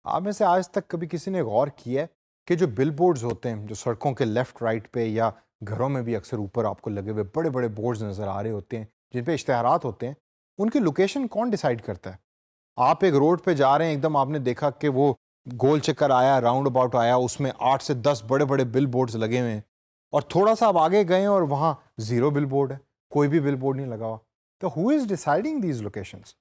आप में से आज तक कभी किसी ने गौर किया है कि जो बिलबोर्ड्स होते हैं, जो सड़कों के लेफ्ट राइट पे या घरों में भी अक्सर ऊपर आपको लगे हुए बड़े बड़े बोर्ड्स नज़र आ रहे होते हैं जिन पे इश्तेहारात होते हैं, उनकी लोकेशन कौन डिसाइड करता है? आप एक रोड पे जा रहे हैं, एकदम आपने देखा कि वो गोल चक्कर आया, राउंड अबाउट आया, उसमें 8 से 10 बड़े बड़े बिल बोर्ड्स लगे हुए हैं और थोड़ा सा आप आगे गए और वहाँ ज़ीरो बिल बोर्ड है, कोई भी बिल बोर्ड नहीं लगा हुआ। तो who is deciding these locations?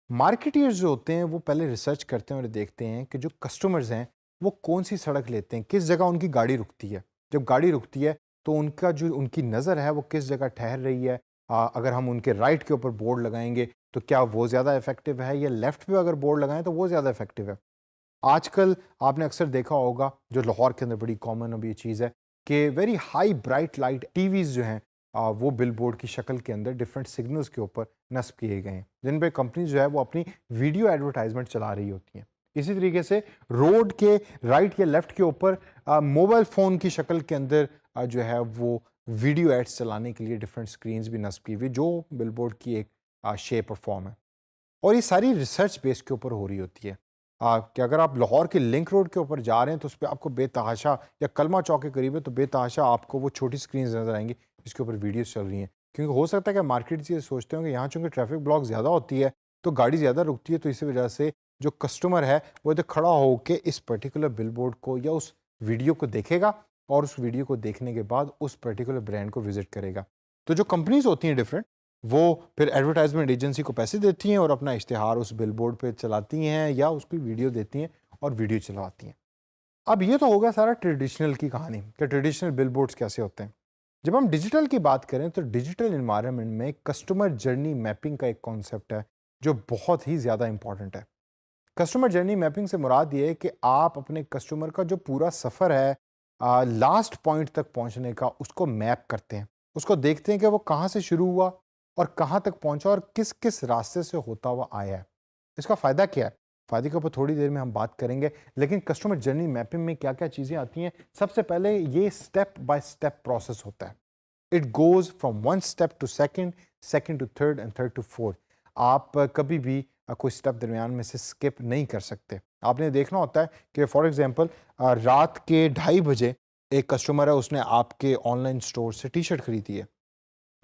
Marketeers जो होते हैं वो पहले रिसर्च करते हैं और देखते हैं कि जो कस्टमर्स हैं वो कौन सी सड़क लेते हैं, किस जगह उनकी गाड़ी रुकती है। जब गाड़ी रुकती है तो उनका जो उनकी नज़र है वो किस जगह ठहर रही है। अगर हम उनके राइट के ऊपर बोर्ड लगाएंगे तो क्या वो ज़्यादा इफेक्टिव है, या लेफ्ट पे अगर बोर्ड लगाएं तो वो ज़्यादा इफेक्टिव है। आजकल आपने अक्सर देखा होगा, जो लाहौर के अंदर बड़ी कॉमन अब ये चीज़ है कि very high bright light TVs जो हैं वो बिलबोर्ड की शक्ल के अंदर डिफरेंट सिग्नल्स के ऊपर नस्ब किए गए हैं, जिन पे कंपनी जो है वो अपनी वीडियो एडवर्टाइजमेंट चला रही होती हैं। इसी तरीके से रोड के राइट या लेफ्ट के ऊपर मोबाइल फ़ोन की शक्ल के अंदर जो है वो वीडियो एड्स चलाने के लिए डिफरेंट स्क्रीन्स भी नस्ब की हुई, जो बिलबोर्ड की एक शेप और फॉर्म है। और ये सारी रिसर्च बेस के ऊपर हो रही होती है। कि अगर आप लाहौर के लिंक रोड के ऊपर जा रहे हैं तो उस पे आपको बेतहाशा, या कलमा चौक के करीब है तो बेतहाशा आपको वो छोटी स्क्रीन नज़र आएंगी जिसके ऊपर वीडियोस चल रही हैं। क्योंकि हो सकता है कि मार्केट ये सोचते होंगे यहाँ चूँकि ट्रैफिक ब्लॉक ज़्यादा होती है तो गाड़ी ज़्यादा रुकती है, तो इसी वजह से जो कस्टमर है वो इधर खड़ा होके इस पर्टिकुलर बिलबोर्ड को या उस वीडियो को देखेगा और उस वीडियो को देखने के बाद उस पर्टिकुलर ब्रांड को विजिट करेगा। तो जो कंपनीज़ होती हैं डिफरेंट, वो फिर एडवर्टाइजमेंट एजेंसी को पैसे देती हैं और अपना इश्तिहार उस बिलबोर्ड पे चलाती हैं या उसकी वीडियो देती हैं और वीडियो चलवाती हैं। अब ये तो होगा सारा ट्रेडिशनल की कहानी कि ट्रेडिशनल बिलबोर्ड्स कैसे होते हैं। जब हम डिजिटल की बात करें तो डिजिटल इन्वायरमेंट में कस्टमर जर्नी मैपिंग का एक कॉन्सेप्ट है जो बहुत ही ज़्यादा इंपॉर्टेंट है। कस्टमर जर्नी मैपिंग से मुराद ये है कि आप अपने कस्टमर का जो पूरा सफ़र है लास्ट पॉइंट तक पहुंचने का, उसको मैप करते हैं। उसको देखते हैं कि वो कहाँ से शुरू हुआ और कहाँ तक पहुंचा और किस किस रास्ते से होता हुआ आया है। इसका फ़ायदा क्या है? फ़ायदे के ऊपर थोड़ी देर में हम बात करेंगे, लेकिन कस्टमर जर्नी मैपिंग में क्या क्या चीज़ें आती हैं, सबसे पहले ये स्टेप बाय स्टेप प्रोसेस होता है। It goes from one step to second, second to third and third to fourth. आप कभी भी कोई स्टेप दरमियान में से स्किप नहीं कर सकते। आपने देखना होता है कि फॉर एग्जांपल रात के 2:30 बजे एक कस्टमर है, उसने आपके ऑनलाइन स्टोर से टी-शर्ट खरीदी है।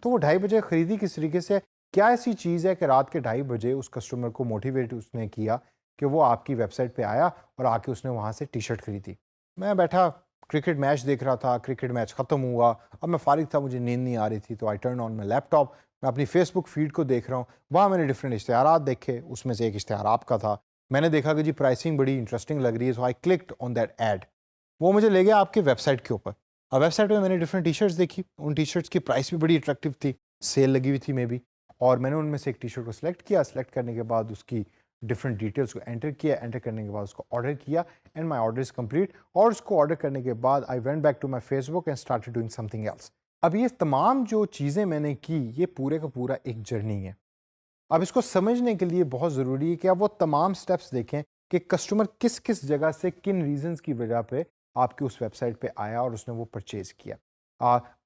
तो वो 2:30 बजे खरीदी किस तरीके से? क्या ऐसी चीज़ है कि रात के 2:30 बजे उस कस्टमर को मोटिवेट उसने किया कि वो आपकी वेबसाइट पे आया और आके उसने वहाँ से टी-शर्ट खरीदी? मैं बैठा क्रिकेट मैच देख रहा था, क्रिकेट मैच ख़त्म हुआ, अब मैं फ़ारिग था, मुझे नींद नहीं आ रही थी, तो I turn on my laptop, मैं अपनी फेसबुक फ़ीड को देख रहा हूँ, वहाँ मैंने डिफरेंट इश्तिहारात देखे, उसमें से एक इश्तिहार आपका था। मैंने देखा कि जी प्राइसिंग बड़ी इंटरेस्टिंग लग रही है, सो आई क्लिक्ड ऑन दैट एड। वो मुझे ले गया आपकी वेबसाइट के ऊपर। अब वेबसाइट पे मैंने डिफरेंट टी-शर्ट्स देखी, उन टी-शर्ट्स की प्राइस भी बड़ी अट्रैक्टिव थी, सेल लगी हुई थी मे बी, और मैंने उनमें से एक टी-शर्ट को सिलेक्ट किया, सिलेक्ट करने के बाद उसकी डिफरेंट डिटेल्स को एंटर किया, एंटर करने के बाद उसको ऑर्डर किया and my order is complete. और उसको ऑर्डर करने के बाद I went back to my Facebook and started doing something else. अब ये तमाम जो चीज़ें मैंने की, ये पूरे का पूरा एक जर्नी है। अब इसको समझने के लिए बहुत ज़रूरी है कि आप वो तमाम स्टेप्स देखें कि कस्टमर किस किस जगह से किन रीजंस की वजह पे आपकी उस वेबसाइट पे आया और उसने वो परचेज किया।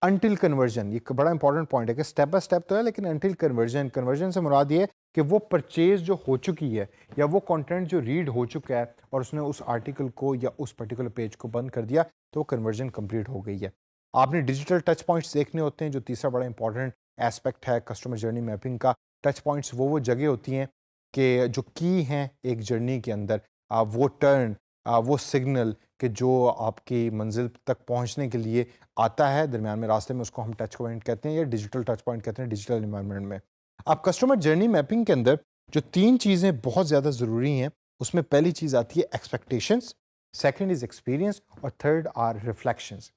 अनटिल कन्वर्जन, ये बड़ा इंपॉर्टेंट पॉइंट है कि स्टेप बाय स्टेप तो है, लेकिन अनटिल कन्वर्जन, कन्वर्जन से मुराद ये है कि वो परचेज जो हो चुकी है या वो कंटेंट जो रीड हो चुका है और उसने उस आर्टिकल को या उस पर्टिकुलर पेज को बंद कर दिया, तो वो कन्वर्जन कंप्लीट हो गई है। आपने डिजिटल टच पॉइंट्स देखने होते हैं, जो तीसरा बड़ा इंपॉर्टेंट एस्पेक्ट है कस्टमर जर्नी मैपिंग का। टच पॉइंट्स वो जगह होती हैं कि जो की हैं एक जर्नी के अंदर, वो टर्न, वो सिग्नल कि जो आपकी मंजिल तक पहुंचने के लिए आता है दरमियान में रास्ते में, उसको हम टच पॉइंट कहते हैं या डिजिटल टच पॉइंट कहते हैं डिजिटल इन्वायरमेंट में। अब कस्टमर जर्नी मैपिंग के अंदर जो तीन चीज़ें बहुत ज़्यादा ज़रूरी हैं, उसमें पहली चीज़ आती है एक्सपेक्टेशंस, सेकंड इज़ एक्सपीरियंस और थर्ड आर रिफ्लेक्शंस।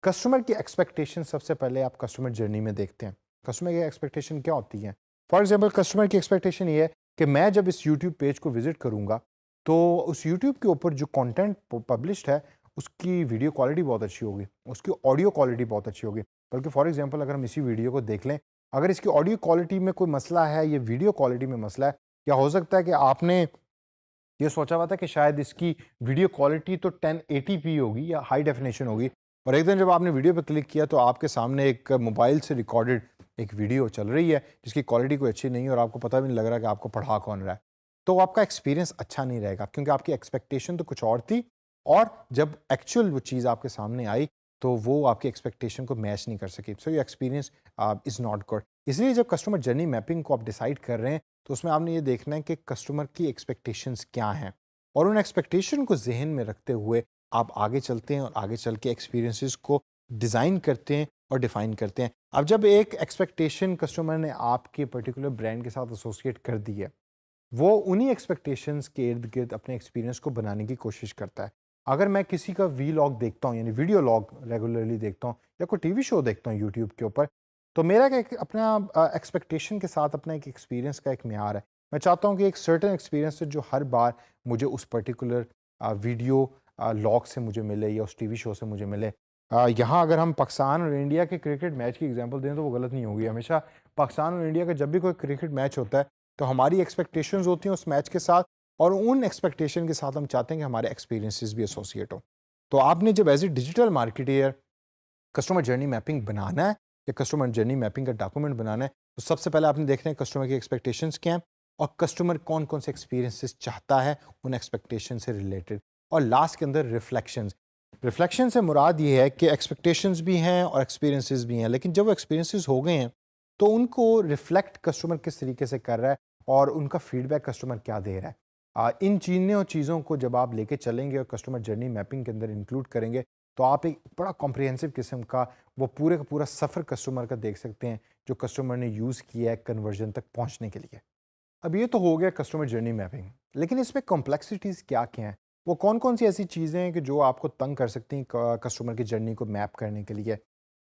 कस्टमर की एक्सपेक्टेशन सबसे पहले आप कस्टमर जर्नी में देखते हैं। कस्टमर की एक्सपेक्टेशन क्या होती है? फॉर एग्जांपल कस्टमर की एक्सपेक्टेशन ये है कि मैं जब इस यूट्यूब पेज को विजिट करूंगा तो उस यूट्यूब के ऊपर जो कंटेंट पब्लिश्ड है उसकी वीडियो क्वालिटी बहुत अच्छी होगी, उसकी ऑडियो क्वालिटी बहुत अच्छी होगी। बल्कि फॉर एग्जांपल अगर हम इसी वीडियो को देख लें, अगर इसकी ऑडियो क्वालिटी में कोई मसला है, ये वीडियो क्वालिटी में मसला है, या हो सकता है कि आपने ये सोचा हुआ था कि शायद इसकी वीडियो क्वालिटी तो 1080p होगी या हाई डेफिनेशन होगी, और एक दिन जब आपने वीडियो पे क्लिक किया तो आपके सामने एक मोबाइल से रिकॉर्डेड एक वीडियो चल रही है जिसकी क्वालिटी कोई अच्छी नहीं है और आपको पता भी नहीं लग रहा कि आपको पढ़ा कौन रहा है। तो आपका एक्सपीरियंस अच्छा नहीं रहेगा, क्योंकि आपकी एक्सपेक्टेशन तो कुछ और थी और जब एक्चुअल वो चीज़ आपके सामने आई तो वो आपकी एक्सपेक्टेशन को मैच नहीं कर सकी। So your experience is not good. इसलिए जब कस्टमर जर्नी मैपिंग को आप डिसाइड कर रहे हैं तो उसमें आपने ये देखना है कि कस्टमर की एक्सपेक्टेशंस क्या हैं, और उन एक्सपेक्टेशन को जहन में रखते हुए आप आगे चलते हैं और आगे चल के एक्सपीरियंसेस को डिज़ाइन करते हैं और डिफ़ाइन करते हैं। अब जब एक एक्सपेक्टेशन कस्टमर ने आपके पर्टिकुलर ब्रांड के साथ एसोसिएट कर दी है, वो उन्हीं एक्सपेक्टेशंस के इर्द-गिर्द अपने एक्सपीरियंस को बनाने की कोशिश करता है। अगर मैं किसी का वीलॉग देखता हूँ, यानी वीडियो लॉग रेगुलरली देखता हूँ या कोई टीवी शो देखता हूँ यूट्यूब के ऊपर, तो मेरा क्या एक अपना एक्सपेक्टेशन के साथ अपना एक एक्सपीरियंस का एक म्यार है। मैं चाहता हूँ कि एक सर्टेन एक्सपीरियंस है जो हर बार मुझे उस पर्टिकुलर वीडियो लॉग से मुझे मिले या उस टीवी शो से मुझे मिले। यहाँ अगर हम पाकिस्तान और इंडिया के क्रिकेट मैच की एग्जांपल दें तो वो गलत नहीं होगी। हमेशा पाकिस्तान और इंडिया का जब भी कोई क्रिकेट मैच होता है तो हमारी एक्सपेक्टेशंस होती हैं उस मैच के साथ, और उन एक्सपेक्टेशन के साथ हम चाहते हैं कि हमारे एक्सपीरियंसेस भी एसोसिएट हो। तो आपने जब as a digital marketer customer journey mapping बनाना है या कस्टमर जर्नी मैपिंग का डॉक्यूमेंट बनाना है, तो सबसे पहले आपने देखना है कस्टमर की एक्सपेक्टेशंस क्या हैं और कस्टमर कौन कौन से एक्सपीरियंसेस चाहता है उन एक्सपेक्टेशन से रिलेटेड। और लास्ट के अंदर रिफ्लेक्शंस। रिफ्लेक्शन से मुराद ये है कि एक्सपेक्टेशंस भी हैं और एक्सपीरियंसेस भी हैं, लेकिन जब वो एक्सपीरियंसेस हो गए हैं तो उनको रिफ्लेक्ट कस्टमर किस तरीके से कर रहा है और उनका फीडबैक कस्टमर क्या दे रहा है। इन तीनों चीज़ों को जब आप लेके चलेंगे और कस्टमर जर्नी मैपिंग के अंदर इंक्लूड करेंगे तो आप एक बड़ा कॉम्प्रिहेंसिव किस्म का वो पूरे का पूरा सफ़र कस्टमर का देख सकते हैं जो कस्टमर ने यूज़ किया है कन्वर्जन तक पहुंचने के लिए। अब ये तो हो गया कस्टमर जर्नी मैपिंग, लेकिन इसमें कॉम्प्लेक्सिटीज़ क्या क्या हैं? वो कौन-कौन सी ऐसी चीज़ें हैं कि जो आपको तंग कर सकती हैं कस्टमर की जर्नी को मैप करने के लिए?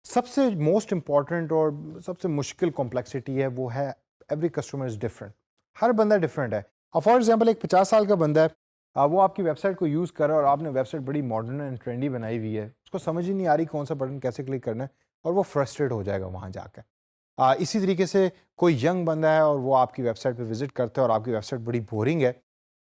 सबसे मोस्ट इम्पॉर्टेंट और सबसे मुश्किल कॉम्प्लेक्सिटी है वो है एवरी कस्टमर इज़ डिफरेंट। हर बंदा डिफरेंट है। अब फॉर एग्जांपल एक 50 साल का बंदा है, वो आपकी वेबसाइट को यूज़ कर रहा है और आपने वेबसाइट बड़ी मॉडर्न एंड ट्रेंडी बनाई हुई है। उसको समझ ही नहीं आ रही कौन सा बटन कैसे क्लिक करना है और वो फ्रस्ट्रेट हो जाएगा वहाँ जाकर। इसी तरीके से कोई यंग बंदा है और वो आपकी वेबसाइट पे विज़िट करता है और आपकी वेबसाइट बड़ी बोरिंग है,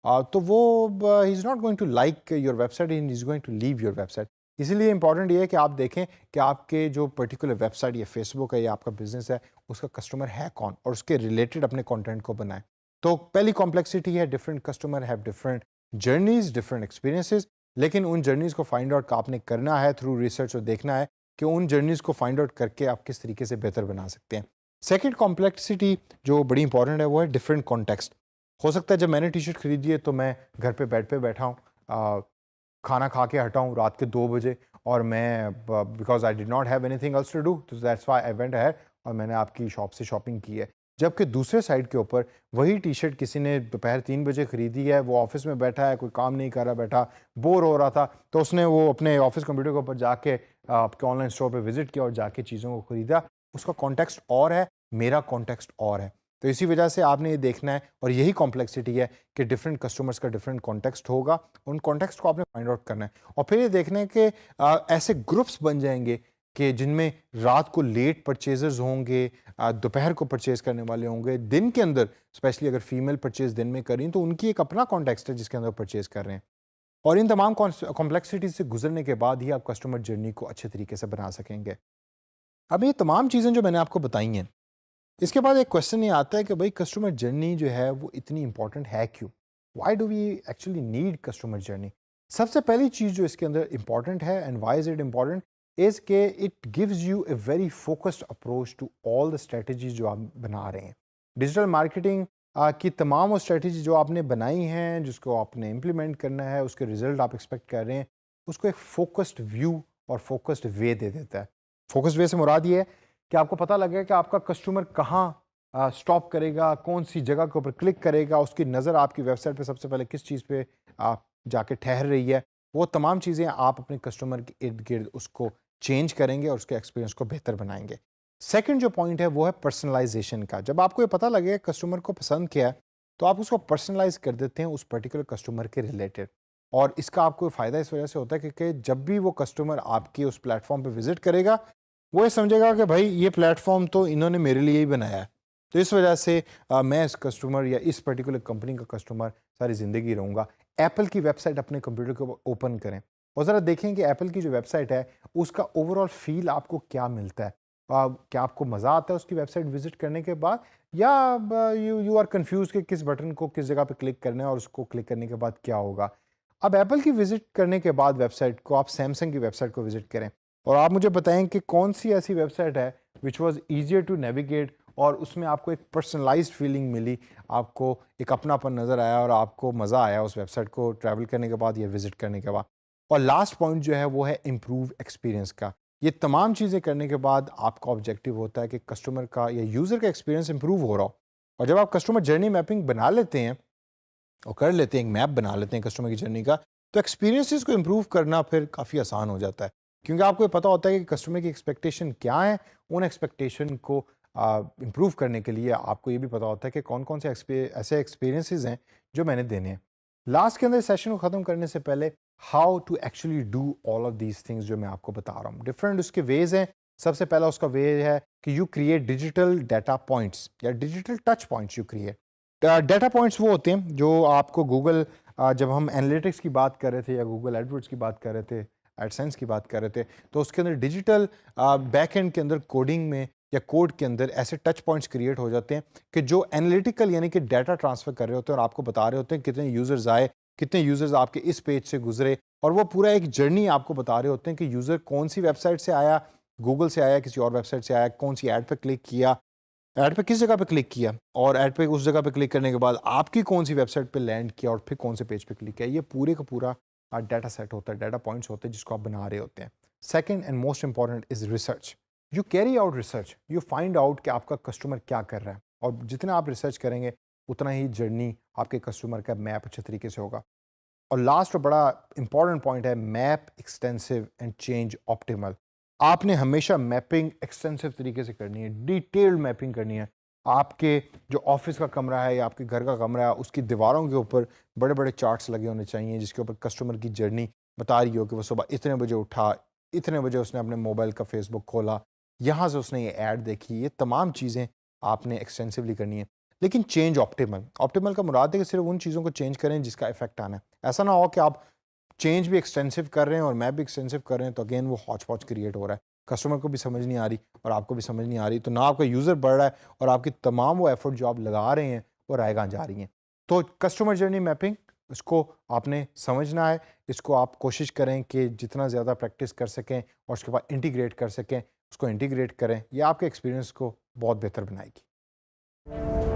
तो वो he is not going to like your website, he is going to leave your website. इसीलिए इंपॉर्टेंट ये है कि आप देखें कि आपके जो पर्टिकुलर वेबसाइट या फेसबुक है या आपका बिजनेस है उसका कस्टमर है कौन और उसके रिलेटेड अपने कंटेंट को बनाएं। तो पहली कॉम्प्लेक्सिटी है different customer have different journeys, different experiences, लेकिन उन जर्नीज को फाइंड आउट आपने करना है थ्रू रिसर्च और देखना है कि उन जर्नीज को फाइंड आउट करके आप किस तरीके से बेहतर बना सकते हैं। सेकेंड कॉम्प्लेक्सिटी जो बड़ी इंपॉर्टेंट है वो है डिफरेंट कॉन्टेक्स्ट। हो सकता है जब मैंने टी शर्ट खरीदी है तो मैं घर पे बेड पे बैठा हूँ, खाना खा के हटा हूँ रात के 2 बजे और मैं because I did not have anything else to do, तो that's why I went ahead और मैंने आपकी शॉप से शॉपिंग की है। जबकि दूसरे साइड के ऊपर वही टी शर्ट किसी ने दोपहर 3 बजे खरीदी है, वो ऑफिस में बैठा है, कोई काम नहीं कर रहा, बैठा बोर हो रहा था, तो उसने वो अपने ऑफिस कंप्यूटर के ऊपर जाके आपके ऑनलाइन स्टोर पे विजिट किया और जाके चीज़ों को खरीदा। उसका कॉन्टेक्स्ट और है, मेरा कॉन्टेक्स्ट और है। तो इसी वजह से आपने ये देखना है और यही कॉम्प्लेक्सिटी है कि डिफरेंट कस्टमर्स का डिफरेंट कॉन्टेक्स्ट होगा, उन कॉन्टेक्स्ट को आपने फाइंड आउट करना है और फिर ये देखना है कि ऐसे ग्रुप्स बन जाएंगे कि जिनमें रात को लेट परचेजर्स होंगे, दोपहर को परचेज करने वाले होंगे, दिन के अंदर स्पेशली अगर फीमेल परचेज दिन में करें तो उनकी एक अपना कॉन्टेक्स्ट है जिसके अंदर परचेज कर रहे हैं। और इन तमाम कॉम्प्लेक्सिटीज से गुजरने के बाद ही आप कस्टमर जर्नी को अच्छे तरीके से बना सकेंगे। अब ये तमाम चीज़ें जो मैंने आपको बताई हैं, इसके बाद एक क्वेश्चन ये आता है कि भाई कस्टमर जर्नी जो है वो इतनी इंपॉर्टेंट है क्यों? Why do we actually need customer journey? सबसे पहली चीज़ जो इसके अंदर इंपॉर्टेंट है and why is it important is के it gives you a very focused approach to all the strategies जो आप बना रहे हैं। डिजिटल मार्केटिंग की तमाम वो स्ट्रेटजी जो आपने बनाई हैं, जिसको आपने इम्प्लीमेंट करना है, उसके रिजल्ट आप एक्सपेक्ट कर रहे हैं, उसको एक फोकस्ड व्यू और फोकस्ड वे दे देता है। फोकस्ड वे से मुराद ये है कि आपको पता लगेगा कि आपका कस्टमर कहाँ स्टॉप करेगा, कौन सी जगह के ऊपर क्लिक करेगा, उसकी नज़र आपकी वेबसाइट पे सबसे पहले किस चीज़ पे जाके ठहर रही है। वो तमाम चीज़ें आप अपने कस्टमर के इर्द गिर्द उसको चेंज करेंगे और उसके एक्सपीरियंस को बेहतर बनाएंगे। सेकंड जो पॉइंट है वो है पर्सनलाइजेशन का। जब आपको ये पता लगे कस्टमर को पसंद क्या है तो आप उसको पर्सनलाइज कर देते हैं उस पर्टिकुलर कस्टमर के रिलेटेड, और इसका आपको फ़ायदा इस वजह से होता है क्योंकि जब भी वो कस्टमर आपके उस प्लेटफॉर्म पे विजिट करेगा वो ये समझेगा कि भाई ये प्लेटफॉर्म तो इन्होंने मेरे लिए ही बनाया है, तो इस वजह से मैं इस कस्टमर या इस पर्टिकुलर कंपनी का कस्टमर सारी ज़िंदगी रहूँगा। एप्पल की वेबसाइट अपने कंप्यूटर के ऊपर ओपन करें और ज़रा देखें कि एप्पल की जो वेबसाइट है उसका ओवरऑल फील आपको क्या मिलता है। क्या आपको मज़ा आता है उसकी वेबसाइट विजिट करने के बाद, या यू आर कंफ्यूज कि किस बटन को किस जगह पे क्लिक करना है और उसको क्लिक करने के बाद क्या होगा। अब एप्पल की विजिट करने के बाद वेबसाइट को, आप सैमसंग की वेबसाइट को विजिट करें और आप मुझे बताएं कि कौन सी ऐसी वेबसाइट है which was easier to navigate और उसमें आपको एक पर्सनलाइज्ड फीलिंग मिली, आपको एक अपनापन नज़र आया और आपको मज़ा आया उस वेबसाइट को ट्रैवल करने के बाद या विजिट करने के बाद। और लास्ट पॉइंट जो है वो है इम्प्रूव एक्सपीरियंस का। ये तमाम चीज़ें करने के बाद आपका ऑब्जेक्टिव होता है कि कस्टमर का या यूज़र का एक्सपीरियंस इंप्रूव हो रहा हो। और जब आप कस्टमर जर्नी मैपिंग बना लेते हैं और कर लेते हैं, एक मैप बना लेते हैं कस्टमर की जर्नी का, तो एक्सपीरियंसेस को इम्प्रूव करना फिर काफ़ी आसान हो जाता है, क्योंकि आपको ये पता होता है कि कस्टमर की एक्सपेक्टेशन क्या है। उन एक्सपेक्टेशन को इम्प्रूव करने के लिए आपको ये भी पता होता है कि कौन कौन से ऐसे एक्सपीरियंसेस हैं जो मैंने देने हैं। लास्ट के अंदर सेशन को ख़त्म करने से पहले how to actually do all of these things जो मैं आपको बता रहा हूँ, डिफरेंट उसके वेज हैं। सबसे पहला उसका वे है कि you create digital data points या digital touch points. You create data points वो होते हैं जो आपको गूगल, जब हम एनालिटिक्स की बात कर रहे थे या गूगल एडवर्ड्स की बात कर रहे थे, एडसेंस की बात कर रहे थे, तो उसके अंदर डिजिटल बैक एंड के अंदर कोडिंग में या कोड के अंदर ऐसे टच पॉइंट्स क्रिएट हो जाते हैं कि जो एनालिटिकल यानी कि डाटा ट्रांसफर कर रहे होते हैं और आपको बता रहे होते हैं कितने यूज़र्स आए, कितने यूज़र्स आपके इस पेज से गुजरे, और वो पूरा एक जर्नी आपको बता रहे होते हैं कि यूज़र कौन सी वेबसाइट से आया, गूगल से आया, किसी और वेबसाइट से आया, कौन सी ऐड पर क्लिक किया, ऐड पे किस जगह पे क्लिक किया, और ऐड पे उस जगह पे क्लिक करने के बाद आपकी कौन सी वेबसाइट पे लैंड किया और फिर कौन से पेज पे क्लिक किया। ये पूरे का पूरा डाटा सेट होता है, डाटा पॉइंट्स होते हैं जिसको आप बना रहे होते हैं। Second and most important is research. You carry out research, you find out कि आपका कस्टमर क्या कर रहा है, और जितना आप रिसर्च करेंगे उतना ही जर्नी आपके कस्टमर का मैप अच्छे तरीके से होगा। और लास्ट और बड़ा इंपॉर्टेंट पॉइंट है map extensive and change optimal. आपने हमेशा मैपिंग एक्सटेंसिव तरीके से करनी है, डिटेल्ड मैपिंग करनी है। आपके जो ऑफिस का कमरा है या आपके घर का कमरा है उसकी दीवारों के ऊपर बड़े बड़े चार्ट्स लगे होने चाहिए जिसके ऊपर कस्टमर की जर्नी बता रही हो कि वो सुबह इतने बजे उठा, इतने बजे उसने अपने मोबाइल का फेसबुक खोला, यहाँ से उसने ये ऐड देखी। ये तमाम चीज़ें आपने एक्सटेंसिवली करनी है। लेकिन चेंज ऑप्टिमल, ऑप्टिमल का मुराद है कि सिर्फ उन चीज़ों को चेंज करें जिसका इफेक्ट आना है। ऐसा ना हो कि आप चेंज भी एक्सटेंसिव कर रहे हैं और मैप भी एक्सटेंसिव कर रहे हैं, तो अगेन वो हॉच पॉच क्रिएट हो रहा है, कस्टमर को भी समझ नहीं आ रही और आपको भी समझ नहीं आ रही, तो ना आपका यूज़र बढ़ रहा है और आपकी तमाम वो एफर्ट जो आप लगा रहे हैं वो रायगां जा रही हैं। तो कस्टमर जर्नी मैपिंग, इसको आपने समझना है, इसको आप कोशिश करें कि जितना ज़्यादा प्रैक्टिस कर सकें और उसके बाद इंटीग्रेट कर सकें, उसको इंटीग्रेट करें। यह आपके एक्सपीरियंस को बहुत बेहतर बनाएगी।